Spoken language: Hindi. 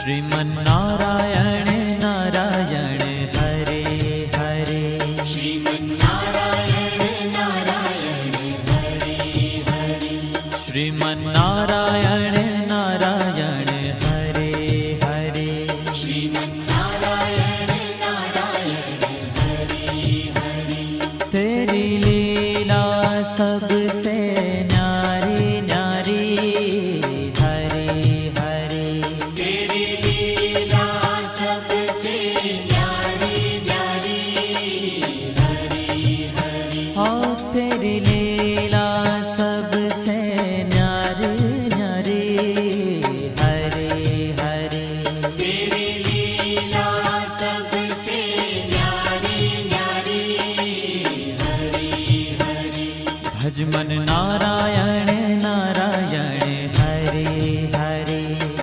श्रीमन्नारायण नारायण हरे हरे। श्रीमन्नारायण नारायण हरे हरे। श्रीमन्नारायण नारायण हरे हरे। श्रीमन्नारायण नारायण हरे हरे। तेरी लीला सबसे न्यारी न्यारी हरे हरे। तेरी लीला सबसे न्यारी न्यारी हरे हरे। हाँ तेरी लीला सबसे न्यारी न्यारी हरे हरे। तेरी लीला सबसे न्यारी न्यारी हरे हरे। भज मन नारायण